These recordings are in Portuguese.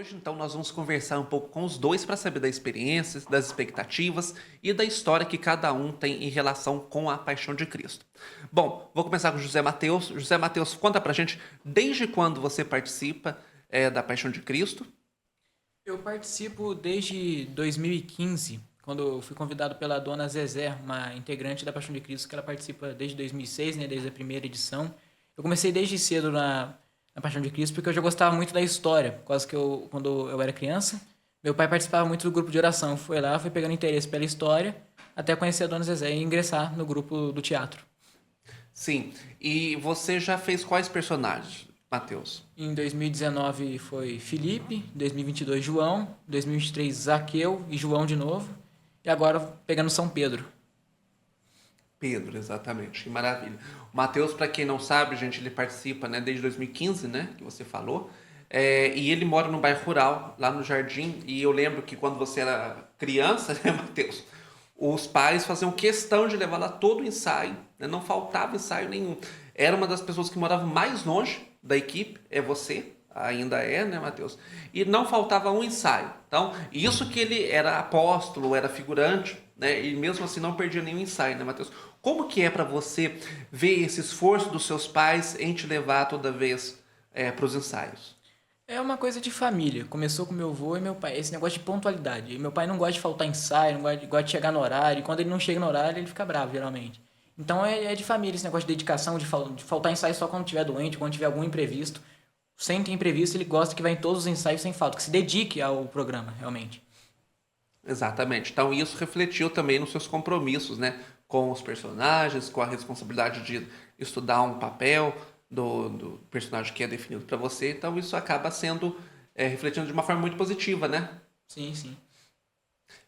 Hoje, então, nós vamos conversar um pouco com os dois para saber da experiência, das expectativas e da história que cada um tem em relação com a paixão de Cristo. Bom, vou começar com José Mateus. José Mateus, conta pra gente desde quando você participa da paixão de Cristo. Eu participo desde 2015, quando eu fui convidado pela dona Zezé, uma integrante da Paixão de Cristo, que ela participa desde 2006, né, desde a primeira edição. Eu comecei desde cedo na Paixão de Cristo porque eu já gostava muito da história, por causa que quando eu era criança, meu pai participava muito do grupo de oração. Foi lá, fui pegando interesse pela história, até conhecer a dona Zezé e ingressar no grupo do teatro. Sim, e você já fez quais personagens, Mateus? Em 2019 foi Felipe, em 2022 João, em 2023 Zaqueu e João de novo, e agora pegando São Pedro. Pedro, exatamente, que maravilha. O Matheus, para quem não sabe, gente, ele participa, né, desde 2015, né, que você falou, e ele mora no bairro rural, lá no Jardim, e eu lembro que quando você era criança, né, Matheus, os pais faziam questão de levar lá todo o ensaio, né, não faltava ensaio nenhum. Era uma das pessoas que morava mais longe da equipe, é você, ainda é, né, Matheus? E não faltava um ensaio. Então, isso que ele era apóstolo, era figurante, né? E mesmo assim não perdia nenhum ensaio, né, Matheus? Como que é para você ver esse esforço dos seus pais em te levar toda vez para os ensaios? É uma coisa de família. Começou com meu avô e meu pai. Esse negócio de pontualidade. E meu pai não gosta de faltar ensaio, não gosta de chegar no horário. E quando ele não chega no horário, ele fica bravo, geralmente. Então é de família esse negócio de dedicação, de faltar ensaio só quando tiver doente, quando tiver algum imprevisto. Sem ter imprevisto, ele gosta que vá em todos os ensaios sem falta, que se dedique ao programa, realmente. Exatamente. Então isso refletiu também nos seus compromissos, né? Com os personagens, com a responsabilidade de estudar um papel do personagem que é definido para você. Então isso acaba sendo refletindo de uma forma muito positiva, né? Sim, sim.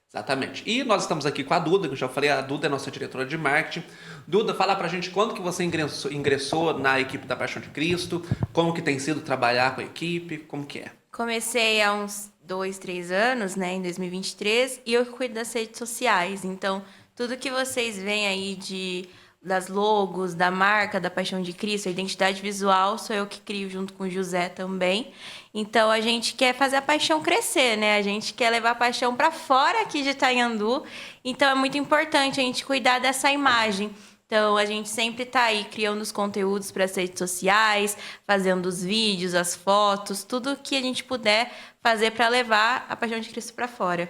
Exatamente. E nós estamos aqui com a Duda, que eu já falei, a Duda é nossa diretora de marketing. Duda, fala pra gente quando que você ingressou na equipe da Paixão de Cristo, como que tem sido trabalhar com a equipe, como que é? Comecei há uns 2, 3 anos, né, em 2023, e eu cuido das redes sociais. Então, tudo que vocês veem aí das logos, da marca, da Paixão de Cristo, a identidade visual, sou eu que crio junto com o José também. Então, a gente quer fazer a paixão crescer, né? A gente quer levar a paixão para fora aqui de Itanhandu. Então, é muito importante a gente cuidar dessa imagem. Então, a gente sempre está aí criando os conteúdos para as redes sociais, fazendo os vídeos, as fotos, tudo que a gente puder fazer para levar a Paixão de Cristo para fora.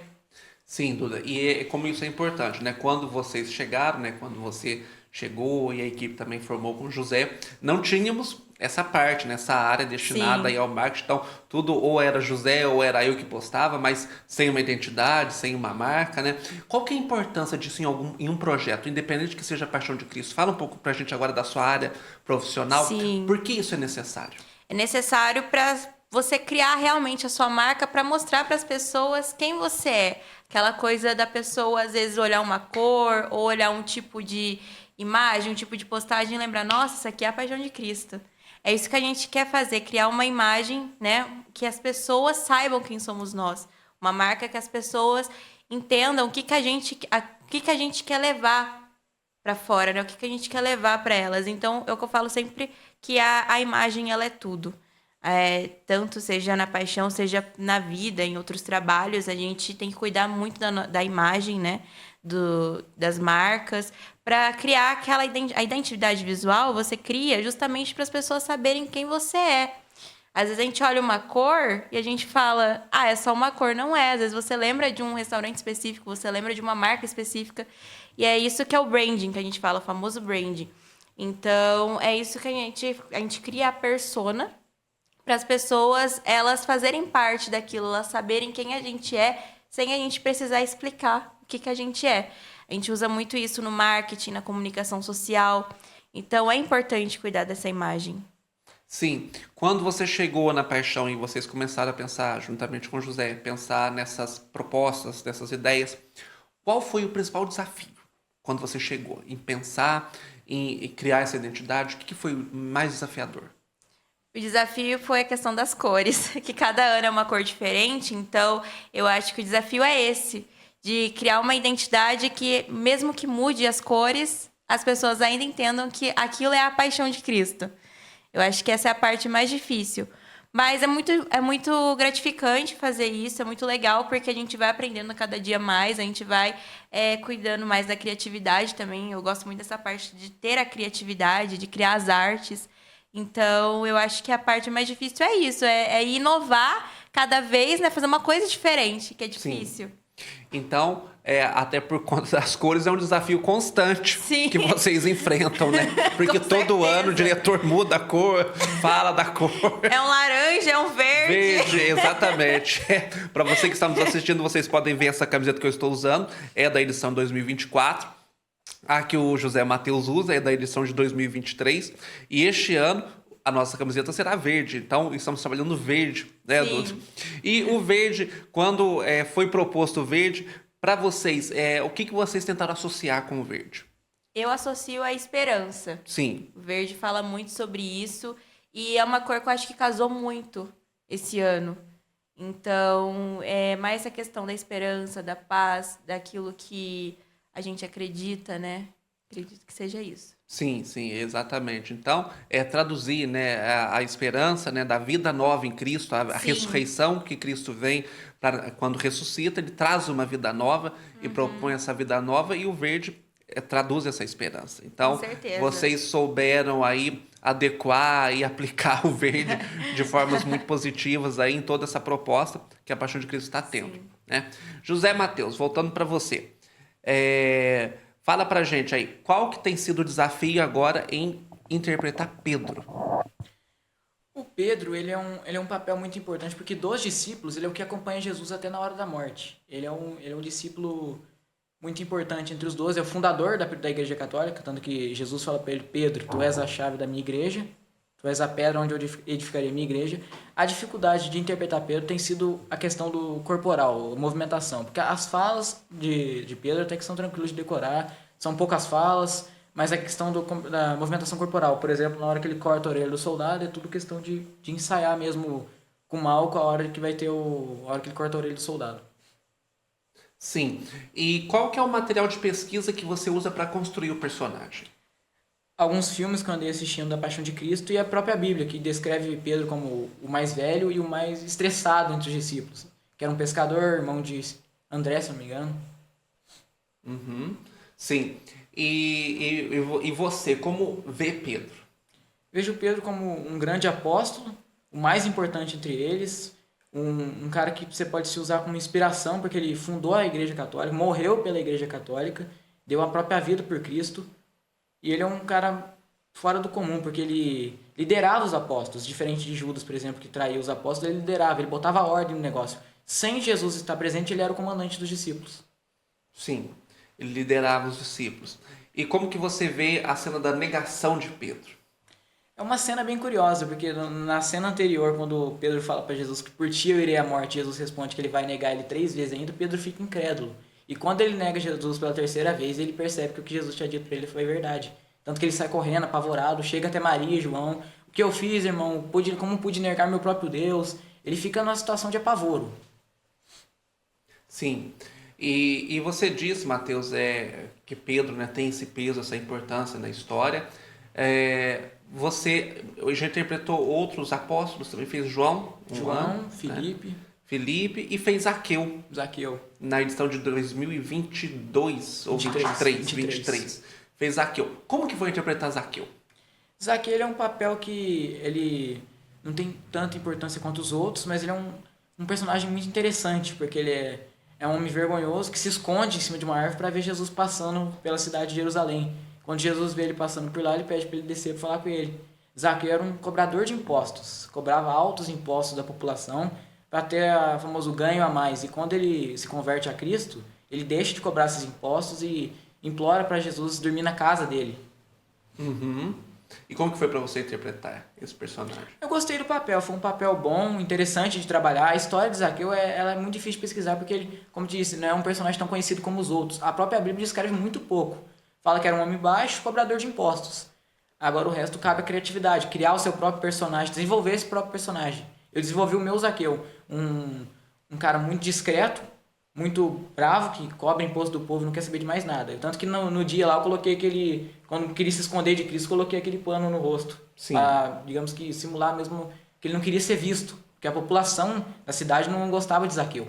Sim, Duda, e como isso é importante, né? Quando vocês chegaram, né? Quando você chegou e a equipe também formou com o José, não tínhamos essa parte, né? Essa área destinada aí Sim, ao marketing. Então, tudo ou era José ou era eu que postava, mas sem uma identidade, sem uma marca, né? Qual que é a importância disso em um projeto, independente que seja a Paixão de Cristo? Fala um pouco pra gente agora da sua área profissional. sim. Por que isso é necessário? É necessário para você criar realmente a sua marca para mostrar para as pessoas quem você é. Aquela coisa da pessoa, às vezes, olhar uma cor ou olhar um tipo de imagem, um tipo de postagem e lembrar, nossa, isso aqui é a paixão de Cristo. É isso que a gente quer fazer, criar uma imagem, né, que as pessoas saibam quem somos nós. Uma marca que as pessoas entendam o que que a gente quer levar para fora, né? O que que a gente quer levar para elas. Então, é o que eu falo sempre que a imagem ela é tudo. Tanto seja na paixão, seja na vida, em outros trabalhos, a gente tem que cuidar muito da imagem, né? Das marcas, para criar a identidade visual, você cria justamente para as pessoas saberem quem você é. Às vezes a gente olha uma cor e a gente fala, ah, é só uma cor. Não é. Às vezes você lembra de um restaurante específico, você lembra de uma marca específica. E é isso que é o branding, que a gente fala, o famoso branding. Então, é isso que a gente cria a persona para as pessoas elas fazerem parte daquilo, elas saberem quem a gente é, sem a gente precisar explicar o que que a gente é. A gente usa muito isso no marketing, na comunicação social. Então, é importante cuidar dessa imagem. Sim, quando você chegou na Paixão e vocês começaram a pensar, juntamente com o José, pensar nessas propostas, nessas ideias, qual foi o principal desafio quando você chegou em pensar em criar essa identidade? O que foi o mais desafiador? O desafio foi a questão das cores, que cada ano é uma cor diferente, então eu acho que o desafio é esse, de criar uma identidade que, mesmo que mude as cores, as pessoas ainda entendam que aquilo é a paixão de Cristo. Eu acho que essa é a parte mais difícil. Mas é muito gratificante fazer isso, é muito legal, porque a gente vai aprendendo cada dia mais, a gente vai cuidando mais da criatividade também. Eu gosto muito dessa parte de ter a criatividade, de criar as artes. Então, eu acho que a parte mais difícil é isso, é inovar cada vez, né? Fazer uma coisa diferente, que é difícil. Então, até por conta das cores, é um desafio constante Sim. que vocês enfrentam, né? Porque Com todo certeza. ano o diretor muda a cor, fala da cor. É um laranja, é um verde. Verde, exatamente. Para você que está nos assistindo, vocês podem ver essa camiseta que eu estou usando. É da edição 2024. A que o José Matheus usa é da edição de 2023. E este ano a nossa camiseta será verde. Então, estamos trabalhando verde, né, Sim. Dudu? E o verde, quando foi proposto o verde, para vocês, o que vocês tentaram associar com o verde? Eu associo a esperança. Sim, O verde fala muito sobre isso. E é uma cor que eu acho que casou muito esse ano. Então, é mais essa questão da esperança, da paz, daquilo que a gente acredita, né? Acredito que seja isso. sim, exatamente. Então, traduzir, né, a esperança, né, da vida nova em Cristo, a Sim. ressurreição que Cristo vem, quando ressuscita, ele traz uma vida nova e propõe essa vida nova, e o verde traduz essa esperança. Então, Com certeza. vocês souberam aí adequar e aplicar o verde de formas muito positivas aí em toda essa proposta que a Paixão de Cristo está tendo, Sim. né? José Matheus, voltando para você. Fala pra gente aí, qual que tem sido o desafio agora em interpretar Pedro? O Pedro, ele é um papel muito importante, porque dos discípulos, ele é o que acompanha Jesus até na hora da morte. Ele é um discípulo muito importante entre os 12, é o fundador da Igreja Católica, tanto que Jesus fala para ele: Pedro, tu és a chave da minha igreja, tu és a pedra onde eu edificarei a minha igreja. A dificuldade de interpretar Pedro tem sido a questão do corporal, a movimentação, porque as falas de Pedro até que são tranquilas de decorar, são poucas falas, mas a questão da movimentação corporal, por exemplo, na hora que ele corta a orelha do soldado, é tudo questão de ensaiar mesmo com o álcool a hora que vai ter a hora que ele corta a orelha do soldado. Sim. E qual que é o material de pesquisa que você usa para construir o personagem? Alguns filmes que eu andei assistindo da Paixão de Cristo e a própria Bíblia, que descreve Pedro como o mais velho e o mais estressado entre os discípulos, que era um pescador, irmão de André, se não me engano. Uhum. Sim. E você, como vê Pedro? Vejo Pedro como um grande apóstolo, o mais importante entre eles, um cara que você pode se usar como inspiração, porque ele fundou a Igreja Católica, morreu pela Igreja Católica, deu a própria vida por Cristo, e ele é um cara fora do comum, porque ele liderava os apóstolos, diferente de Judas, por exemplo, que traía os apóstolos, ele liderava, ele botava ordem no negócio. Sem Jesus estar presente, ele era o comandante dos discípulos. Sim, ele liderava os discípulos. E como que você vê a cena da negação de Pedro? É uma cena bem curiosa, porque na cena anterior, quando Pedro fala para Jesus que por ti eu irei à morte, Jesus responde que ele vai negar ele 3 vezes ainda, Pedro fica incrédulo. E quando ele nega Jesus pela 3ª vez, ele percebe que o que Jesus tinha dito para ele foi verdade. Tanto que ele sai correndo, apavorado, chega até Maria e João. O que eu fiz, irmão? Como pude negar meu próprio Deus? Ele fica numa situação de apavoro. Sim. E você disse, Mateus, que Pedro, né, tem esse peso, essa importância na história. Você já interpretou outros apóstolos, também fez João, Felipe, né? Felipe, e fez Zaqueu, Zaqueu. na edição de 2022 ou 23. Fez Zaqueu. Como que foi interpretar Zaqueu? Zaqueu ele é um papel que ele não tem tanta importância quanto os outros, mas ele é um personagem muito interessante, porque ele é um homem vergonhoso que se esconde em cima de uma árvore para ver Jesus passando pela cidade de Jerusalém. Quando Jesus vê ele passando por lá, ele pede para ele descer para falar com ele. Zaqueu era um cobrador de impostos, cobrava altos impostos da população para ter o famoso ganho a mais. E quando ele se converte a Cristo, ele deixa de cobrar esses impostos e implora para Jesus dormir na casa dele. Uhum. E como que foi para você interpretar esse personagem? Eu gostei do papel, foi um papel bom, interessante de trabalhar. A história de Zaqueu ela é muito difícil de pesquisar porque ele, como disse, não é um personagem tão conhecido como os outros. A própria Bíblia descreve muito pouco. Fala que era um homem baixo, cobrador de impostos. Agora o resto cabe à criatividade, criar o seu próprio personagem, desenvolver esse próprio personagem. Eu desenvolvi o meu Zaqueu, um cara muito discreto, muito bravo, que cobra imposto do povo e não quer saber de mais nada. Tanto que no dia lá eu coloquei quando queria se esconder de Cristo, coloquei aquele pano no rosto. Sim. Pra, digamos que, simular mesmo porque ele não queria ser visto, porque a população da cidade não gostava de Zaqueu.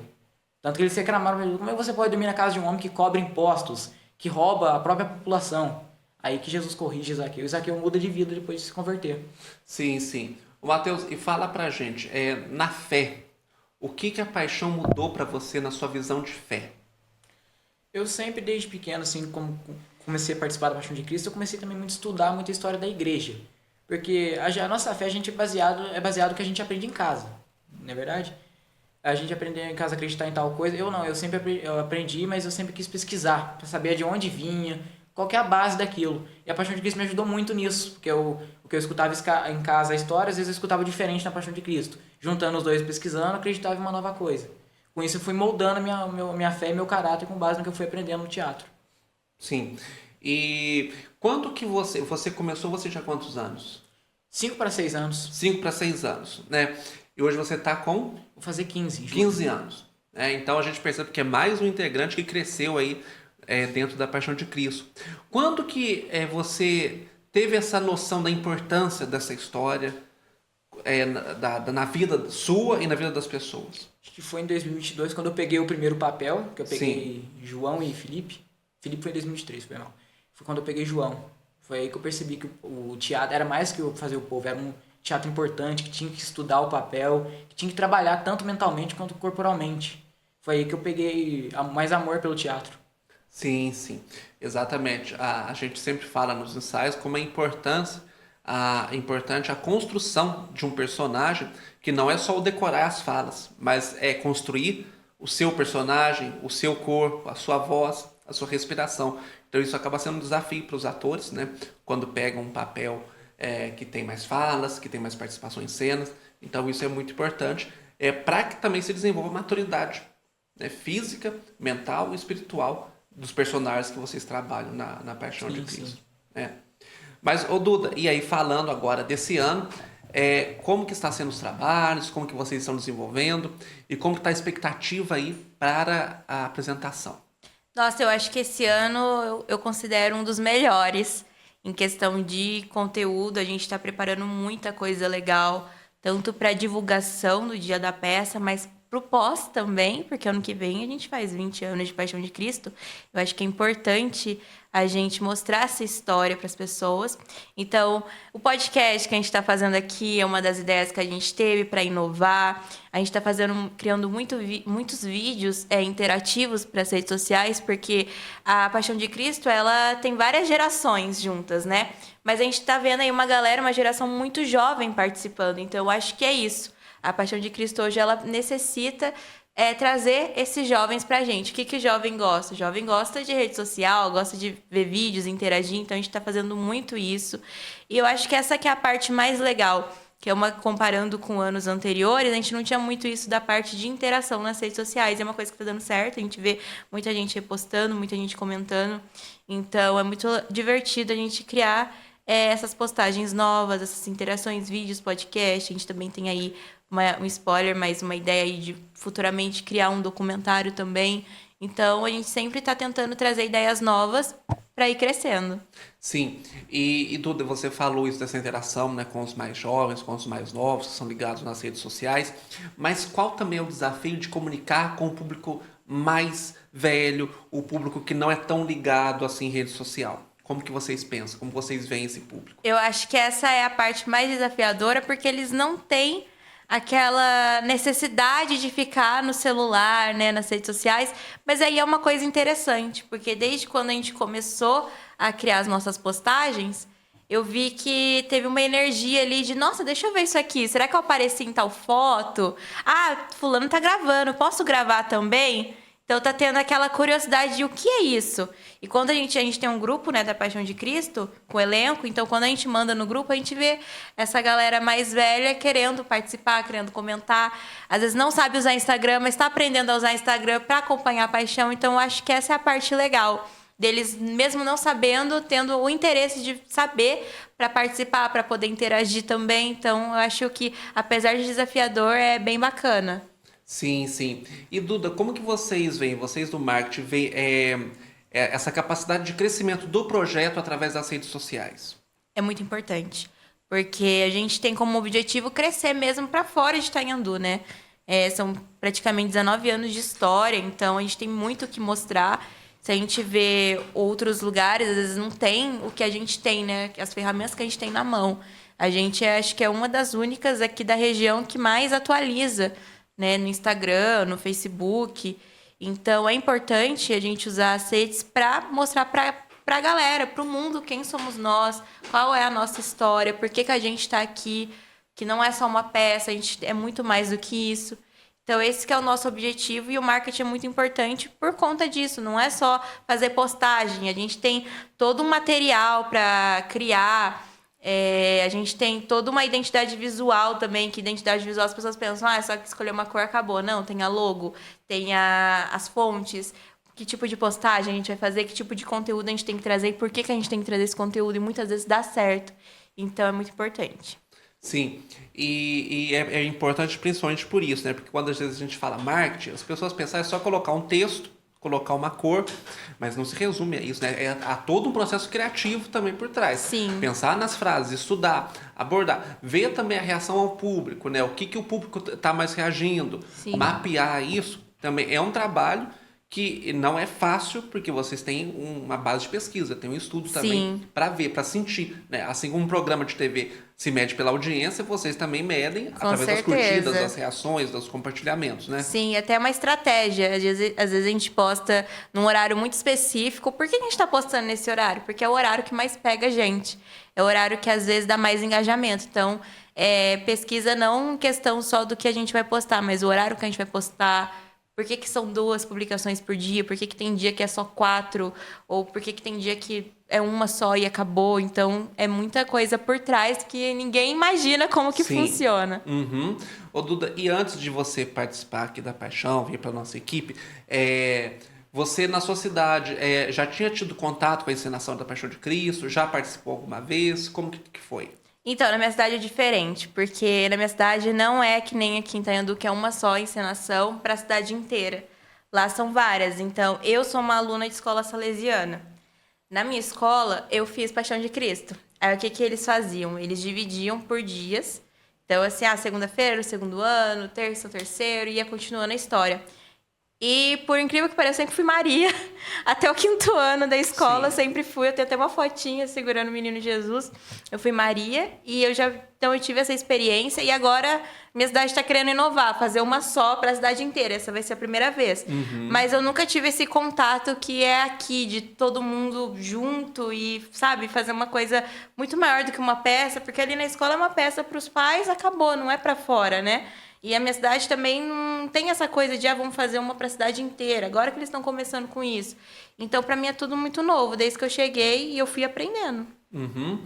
Tanto que eles reclamaram, como é que você pode dormir na casa de um homem que cobra impostos, que rouba a própria população? Aí que Jesus corrige Zaqueu, e Zaqueu muda de vida depois de se converter. Sim, sim. O Mateus, e fala pra gente, na fé, o que a paixão mudou pra você na sua visão de fé? Eu sempre, desde pequeno, assim, como comecei a participar da Paixão de Cristo, eu comecei também muito a estudar muita história da igreja. Porque a nossa fé, a gente é baseado no que a gente aprende em casa, não é verdade? A gente aprendeu em casa a acreditar em tal coisa. Eu não, eu aprendi, mas eu sempre quis pesquisar, para saber de onde vinha, qual que é a base daquilo. E a Paixão de Cristo me ajudou muito nisso, porque o que eu escutava em casa a história, às vezes eu escutava diferente na Paixão de Cristo. Juntando os dois, pesquisando, eu acreditava em uma nova coisa. Com isso eu fui moldando a minha fé e meu caráter com base no que eu fui aprendendo no teatro. Sim. E quando que você começou, você tinha quantos anos? 5 para 6 anos. 5 para 6 anos, né? E hoje você tá com Vou fazer 15. em julho. 15 anos. Né? Então a gente percebe que é mais um integrante que cresceu aí dentro da Paixão de Cristo. Quando que você teve essa noção da importância dessa história na vida sua e na vida das pessoas? Acho que foi em 2022 quando eu peguei o primeiro papel, que eu peguei João e Felipe. Felipe foi em 2023, foi mal. Foi quando eu peguei João. Foi aí que eu percebi que o teatro era mais que fazer o povo, era um teatro importante, que tinha que estudar o papel, que tinha que trabalhar tanto mentalmente quanto corporalmente. Foi aí que eu peguei mais amor pelo teatro. Sim, sim, exatamente. A gente sempre fala nos ensaios como é importante a construção de um personagem, que não é só o decorar as falas, mas é construir o seu personagem, o seu corpo, a sua voz, a sua respiração. Então isso acaba sendo um desafio para os atores, né? Quando pegam um papel que tem mais falas, que tem mais participação em cenas. Então isso é muito importante para que também se desenvolva a maturidade, né? Física, mental e espiritual dos personagens que vocês trabalham na Paixão de Cristo. Né? Mas, ô Duda, e aí falando agora desse ano, como que está sendo os trabalhos, como que vocês estão desenvolvendo e como que está a expectativa aí para a apresentação? Nossa, eu acho que esse ano eu considero um dos melhores em questão de conteúdo. A gente está preparando muita coisa legal, tanto para divulgação do dia da peça, mas pro pós também, porque ano que vem a gente faz 20 anos de Paixão de Cristo. Eu acho que é importante a gente mostrar essa história para as pessoas. Então, o podcast que a gente está fazendo aqui é uma das ideias que a gente teve para inovar. A gente está criando muitos vídeos interativos para as redes sociais, porque a Paixão de Cristo ela tem várias gerações juntas, né? Mas a gente está vendo aí uma geração muito jovem participando. Então, eu acho que é isso. A Paixão de Cristo hoje ela necessita trazer esses jovens pra gente. O que o jovem gosta? O jovem gosta de rede social, gosta de ver vídeos, interagir. Então, a gente está fazendo muito isso. E eu acho que essa que é a parte mais legal. Que comparando com anos anteriores, a gente não tinha muito isso da parte de interação nas redes sociais. É uma coisa que está dando certo. A gente vê muita gente repostando, muita gente comentando. Então, é muito divertido a gente criar essas postagens novas, essas interações, vídeos, podcast. A gente também tem aí um spoiler, mas uma ideia aí de futuramente criar um documentário também. Então, a gente sempre está tentando trazer ideias novas para ir crescendo. Sim, e Duda, você falou isso dessa interação, né, com os mais jovens, com os mais novos, que são ligados nas redes sociais, mas qual também é o desafio de comunicar com o público mais velho, o público que não é tão ligado assim em rede social? Como que vocês pensam? Como vocês veem esse público? Eu acho que essa é a parte mais desafiadora, porque eles não têm aquela necessidade de ficar no celular, né, nas redes sociais, mas aí é uma coisa interessante, porque desde quando a gente começou a criar as nossas postagens, eu vi que teve uma energia ali de, nossa, deixa eu ver isso aqui, será que eu apareci em tal foto? Ah, fulano tá gravando, posso gravar também? Então tá tendo aquela curiosidade de o que é isso? E quando a gente tem um grupo, né, da Paixão de Cristo, com elenco, então quando a gente manda no grupo, a gente vê essa galera mais velha querendo participar, querendo comentar. Às vezes não sabe usar Instagram, mas está aprendendo a usar Instagram para acompanhar a Paixão. Então eu acho que essa é a parte legal deles, mesmo não sabendo, tendo o interesse de saber para participar, para poder interagir também. Então eu acho que, apesar de desafiador, é bem bacana. Sim, sim. E Duda, como que vocês veem, vocês do marketing, veem essa capacidade de crescimento do projeto através das redes sociais? É muito importante. Porque a gente tem como objetivo crescer mesmo para fora de Itanhandu, né? São praticamente 19 anos de história, então a gente tem muito o que mostrar. Se a gente vê outros lugares, às vezes não tem o que a gente tem, né? As ferramentas que a gente tem na mão. A gente acho que é uma das únicas aqui da região que mais atualiza, né? No Instagram, no Facebook. Então é importante a gente usar as redes para mostrar para a galera, para o mundo, quem somos nós, qual é a nossa história, por que a gente está aqui, que não é só uma peça, a gente é muito mais do que isso. Então, esse que é o nosso objetivo e o marketing é muito importante por conta disso. Não é só fazer postagem, a gente tem todo um material para criar, a gente tem toda uma identidade visual também, que identidade visual as pessoas pensam, é só que escolher uma cor acabou. Não, tem a logo, tem as fontes, que tipo de postagem a gente vai fazer, que tipo de conteúdo a gente tem que trazer e por que a gente tem que trazer esse conteúdo. E muitas vezes dá certo. Então, é muito importante. Sim, e é importante principalmente por isso, né? Porque quando às vezes a gente fala marketing, as pessoas pensam é só colocar um texto, colocar uma cor, mas não se resume a isso, né? Há todo um processo criativo também por trás. Sim. Pensar nas frases, estudar, abordar, ver também a reação ao público, né? O que o público está mais reagindo, Sim. mapear isso também é um trabalho que não é fácil, porque vocês têm uma base de pesquisa, tem um estudo também para ver, para sentir, né? Assim como um programa de TV se mede pela audiência, vocês também medem através das curtidas, das reações, dos compartilhamentos, né? Sim, até uma estratégia. Às vezes a gente posta num horário muito específico. Por que a gente está postando nesse horário? Porque é o horário que mais pega a gente. É o horário que às vezes dá mais engajamento. Então, pesquisa não em questão só do que a gente vai postar, mas o horário que a gente vai postar. Por que são 2 publicações por dia? Por que tem dia que é só 4? Ou por que tem dia que é uma só e acabou? Então, é muita coisa por trás que ninguém imagina como que funciona. Uhum. Ô, Duda, e antes de você participar aqui da Paixão, vir para nossa equipe, você na sua cidade já tinha tido contato com a encenação da Paixão de Cristo? Já participou alguma vez? Como que foi? Então, na minha cidade é diferente, porque na minha cidade não é que nem aqui em Itanhandu, que é uma só encenação para a cidade inteira. Lá são várias. Então, eu sou uma aluna de escola salesiana. Na minha escola, eu fiz Paixão de Cristo. Aí, o que eles faziam? Eles dividiam por dias. Então, assim, segunda-feira, o segundo ano, terça, o terceiro, ia continuando a história. E, por incrível que pareça, eu sempre fui Maria. Até o 5º ano da escola, eu sempre fui. Eu tenho até uma fotinha segurando o Menino Jesus. Eu fui Maria e então eu tive essa experiência. E agora, minha cidade está querendo inovar, fazer uma só para a cidade inteira. Essa vai ser a primeira vez. Uhum. Mas eu nunca tive esse contato que é aqui, de todo mundo junto e, sabe, fazer uma coisa muito maior do que uma peça. Porque ali na escola é uma peça para os pais, acabou, não é para fora, né? E a minha cidade também não tem essa coisa de, vamos fazer uma para a cidade inteira. Agora que eles estão começando com isso. Então, para mim, é tudo muito novo. Desde que eu cheguei e eu fui aprendendo. Uhum.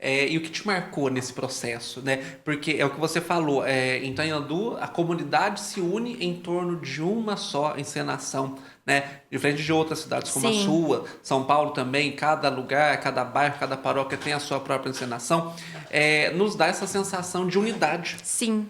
E o que te marcou nesse processo, né? Porque é o que você falou, em Itanhandu, a comunidade se une em torno de uma só encenação, né? Diferente de outras cidades como a sua, São Paulo também, cada lugar, cada bairro, cada paróquia tem a sua própria encenação. Nos dá essa sensação de unidade. Sim.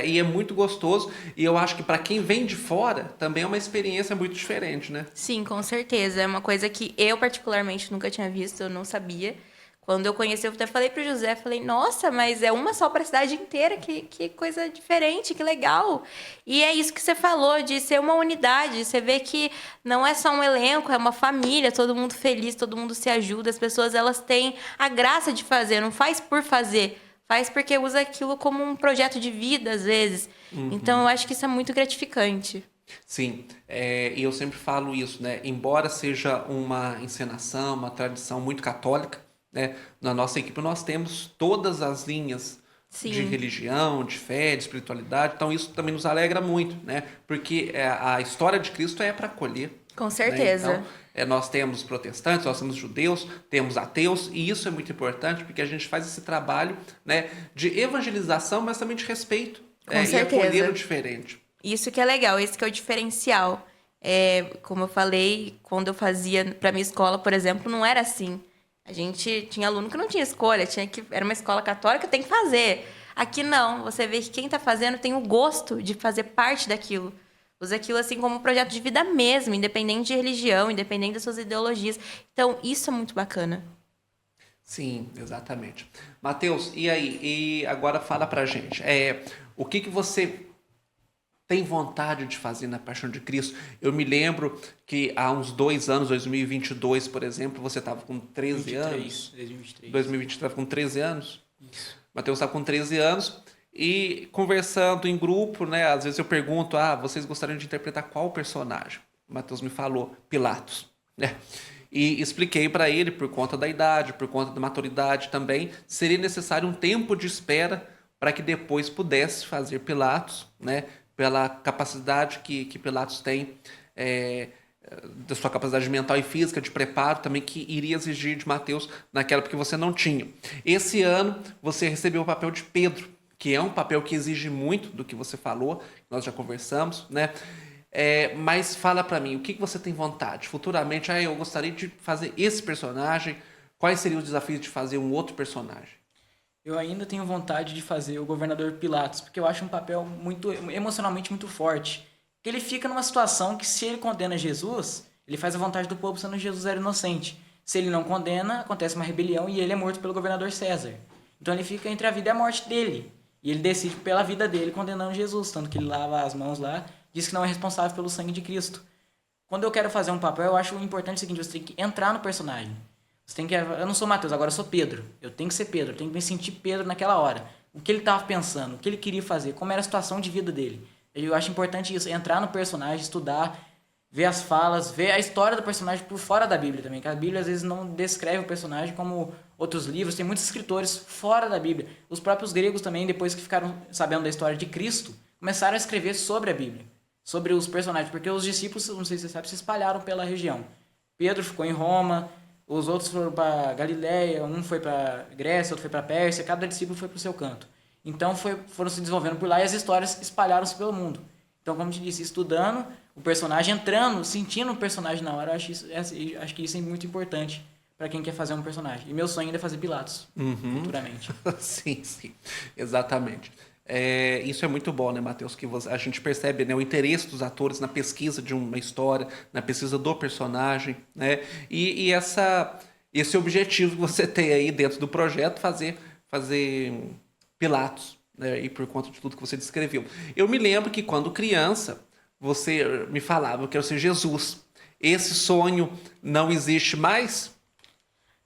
E é muito gostoso. E eu acho que para quem vem de fora, também é uma experiência muito diferente, né? Sim, com certeza. É uma coisa que eu, particularmente, nunca tinha visto, eu não sabia. Quando eu conheci, eu até falei pro José, falei, nossa, mas é uma só para a cidade inteira, que coisa diferente, que legal. E é isso que você falou, de ser uma unidade. Você vê que não é só um elenco, é uma família, todo mundo feliz, todo mundo se ajuda. As pessoas, elas têm a graça de fazer, não faz por fazer. Faz porque usa aquilo como um projeto de vida, às vezes. Uhum. Então, eu acho que isso é muito gratificante. Sim, e eu sempre falo isso, né? Embora seja uma encenação, uma tradição muito católica, né? Na nossa equipe nós temos todas as linhas de religião, de fé, de espiritualidade. Então, isso também nos alegra muito, né? Porque a história de Cristo é para acolher. Com certeza. Né? Então, nós temos protestantes, nós temos judeus, temos ateus, e isso é muito importante porque a gente faz esse trabalho, né, de evangelização, mas também de respeito. Com certeza. E acolher o diferente. Isso que é legal, esse que é o diferencial. Como eu falei, quando eu fazia para minha escola, por exemplo, não era assim. A gente tinha aluno que não tinha escolha, era uma escola católica, tem que fazer. Aqui não, você vê que quem está fazendo tem o gosto de fazer parte daquilo. Usa aquilo assim como um projeto de vida mesmo, independente de religião, independente das suas ideologias. Então, isso é muito bacana. Sim, exatamente. Mateus, e aí? E agora fala pra gente. O que que você tem vontade de fazer na Paixão de Cristo? Eu me lembro que há uns 2 anos, 2022, por exemplo, você estava com 13 anos. 2023. 2023 estava com 13 anos. Isso. Matheus está com 13 anos. E conversando em grupo, né? Às vezes eu pergunto, vocês gostariam de interpretar qual personagem? O Matheus me falou, Pilatos, né? E expliquei para ele, por conta da idade, por conta da maturidade também, seria necessário um tempo de espera para que depois pudesse fazer Pilatos, né? Pela capacidade que Pilatos tem, da sua capacidade mental e física, de preparo também, que iria exigir de Mateus naquela, porque você não tinha. Esse ano você recebeu o papel de Pedro, que é um papel que exige muito do que você falou, nós já conversamos, né? Mas fala pra mim, o que você tem vontade? Futuramente, eu gostaria de fazer esse personagem. Quais seriam os desafios de fazer um outro personagem? Eu ainda tenho vontade de fazer o governador Pilatos, porque eu acho um papel muito emocionalmente muito forte. Porque ele fica numa situação que, se ele condena Jesus, ele faz a vontade do povo, sendo que Jesus era inocente. Se ele não condena, acontece uma rebelião e ele é morto pelo governador César. Então ele fica entre a vida e a morte dele. E ele decide pela vida dele, condenando Jesus, tanto que ele lava as mãos lá, diz que não é responsável pelo sangue de Cristo. Quando eu quero fazer um papel, eu acho importante o seguinte: você tem que entrar no personagem. Você tem que, eu não sou Mateus, agora eu sou Pedro. Eu tenho que ser Pedro, eu tenho que me sentir Pedro naquela hora. O que ele estava pensando, o que ele queria fazer, como era a situação de vida dele. Eu acho importante isso, entrar no personagem, estudar, ver as falas, ver a história do personagem por fora da Bíblia também. Que a Bíblia às vezes não descreve o personagem como outros livros. Tem muitos escritores fora da Bíblia. Os próprios gregos também, depois que ficaram sabendo da história de Cristo, começaram a escrever sobre a Bíblia, sobre os personagens. Porque os discípulos, não sei se você sabe, se espalharam pela região. Pedro ficou em Roma, os outros foram para Galiléia, um foi para Grécia, outro foi para Pérsia, cada discípulo foi para o seu canto. Então foram se desenvolvendo por lá e as histórias espalharam-se pelo mundo. Então, como eu te disse, estudando o personagem, entrando, sentindo o personagem na hora, acho que isso é muito importante para quem quer fazer um personagem. E meu sonho ainda é fazer Pilatos, futuramente. Sim, exatamente. Isso é muito bom, né, Matheus? Que a gente percebe, né, o interesse dos atores na pesquisa de uma história, na pesquisa do personagem, né? E esse objetivo que você tem aí dentro do projeto, fazer Pilatos, né? E por conta de tudo que você descreveu. Eu me lembro que quando criança, você me falava, eu quero ser Jesus. Esse sonho não existe mais?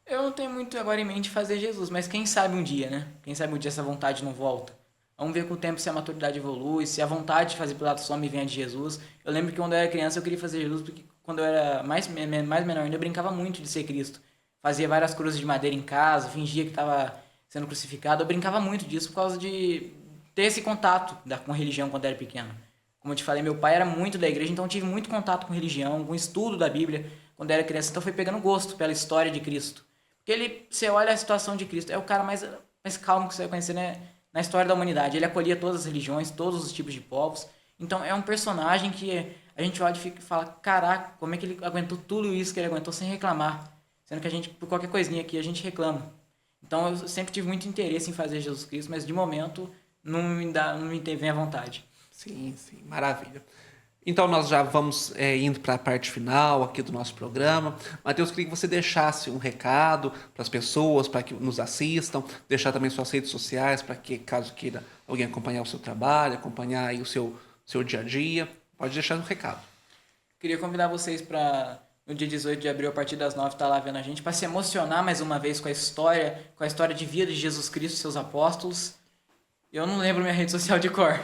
Eu não tenho muito agora em mente fazer Jesus, mas quem sabe um dia, né? Quem sabe um dia essa vontade não volta. Vamos ver com o tempo se a maturidade evolui, se a vontade de fazer Pilatos some e vem de Jesus. Eu lembro que quando eu era criança eu queria fazer Jesus, porque quando eu era mais menor ainda eu brincava muito de ser Cristo. Fazia várias cruzes de madeira em casa, fingia que estava sendo crucificado. Eu brincava muito disso por causa de ter esse contato com a religião quando eu era pequeno. Como eu te falei, meu pai era muito da igreja, então eu tive muito contato com religião, com estudo da Bíblia quando eu era criança. Então foi pegando gosto pela história de Cristo. Porque você olha a situação de Cristo, é o cara mais calmo que você vai conhecer, né? Na história da humanidade. Ele acolhia todas as religiões, todos os tipos de povos. Então é um personagem que a gente olha e fala, caraca, como é que ele aguentou tudo isso que ele aguentou sem reclamar? Sendo que a gente, por qualquer coisinha aqui, a gente reclama. Então eu sempre tive muito interesse em fazer Jesus Cristo, mas de momento não me vem à vontade. Sim, maravilha. Então nós já vamos indo para a parte final aqui do nosso programa. Matheus, queria que você deixasse um recado para as pessoas, para que nos assistam, deixar também suas redes sociais, para que, caso queira alguém acompanhar o seu trabalho, acompanhar aí o seu dia a dia, pode deixar um recado. Queria convidar vocês para, no dia 18 de abril, a partir das 9, estar lá vendo a gente, para se emocionar mais uma vez com a história de vida de Jesus Cristo e seus apóstolos. Eu não lembro minha rede social de cor.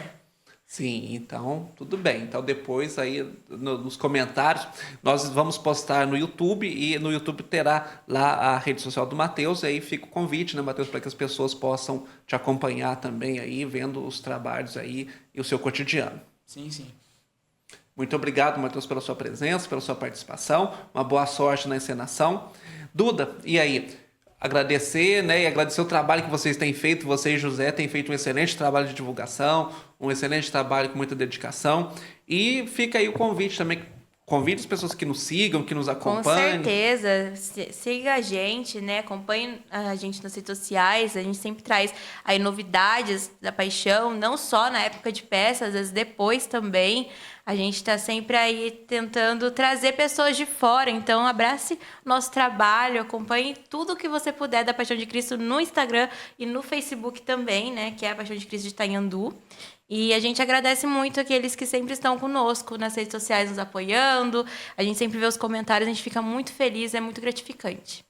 Sim, então tudo bem. Então depois aí nos comentários nós vamos postar no YouTube e no YouTube terá lá a rede social do Matheus. E aí fica o convite, né, Matheus, para que as pessoas possam te acompanhar também aí, vendo os trabalhos aí e o seu cotidiano. Sim. Muito obrigado, Matheus, pela sua presença, pela sua participação. Uma boa sorte na encenação. Duda, e aí? Agradecer, né, e agradecer o trabalho que vocês têm feito. Você e José têm feito um excelente trabalho de divulgação, um excelente trabalho com muita dedicação. E fica aí o convite também, Convide as pessoas que nos sigam, que nos Com acompanhem. certeza. Siga a gente, né? Acompanhe a gente nas redes sociais. A gente sempre traz aí novidades da paixão, não só na época de peça, às vezes depois também. A gente está sempre aí tentando trazer pessoas de fora. Então, abrace nosso trabalho, acompanhe tudo que você puder da Paixão de Cristo no Instagram e no Facebook também, né? Que é a Paixão de Cristo de Itanhandu. E a gente agradece muito aqueles que sempre estão conosco nas redes sociais, nos apoiando. A gente sempre vê os comentários, a gente fica muito feliz, é muito gratificante.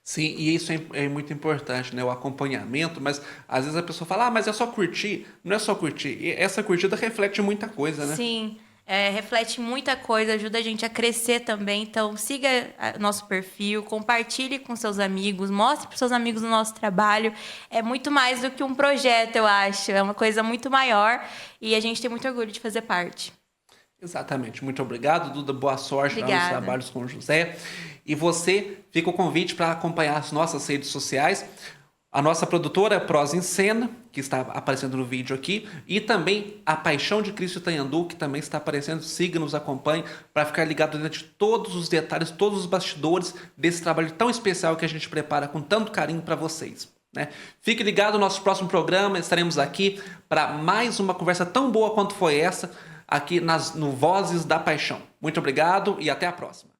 Sim, e isso é muito importante, né? O acompanhamento, mas às vezes a pessoa fala, mas é só curtir. Não é só curtir. E essa curtida reflete muita coisa, né? Sim, reflete muita coisa, ajuda a gente a crescer também. Então, siga nosso perfil, compartilhe com seus amigos, mostre para seus amigos o nosso trabalho. É muito mais do que um projeto, eu acho. É uma coisa muito maior e a gente tem muito orgulho de fazer parte. Exatamente. Muito obrigado, Duda. Boa sorte lá nos Obrigada. trabalhos com o José. E você, fica o convite para acompanhar as nossas redes sociais. A nossa produtora é Prosa em Cena, que está aparecendo no vídeo aqui, e também a Paixão de Cristo Itanhandu, que também está aparecendo. Siga, nos acompanhe para ficar ligado dentro de todos os detalhes, todos os bastidores desse trabalho tão especial que a gente prepara com tanto carinho para vocês, né? Fique ligado no nosso próximo programa, estaremos aqui para mais uma conversa tão boa quanto foi essa, aqui no Vozes da Paixão. Muito obrigado e até a próxima.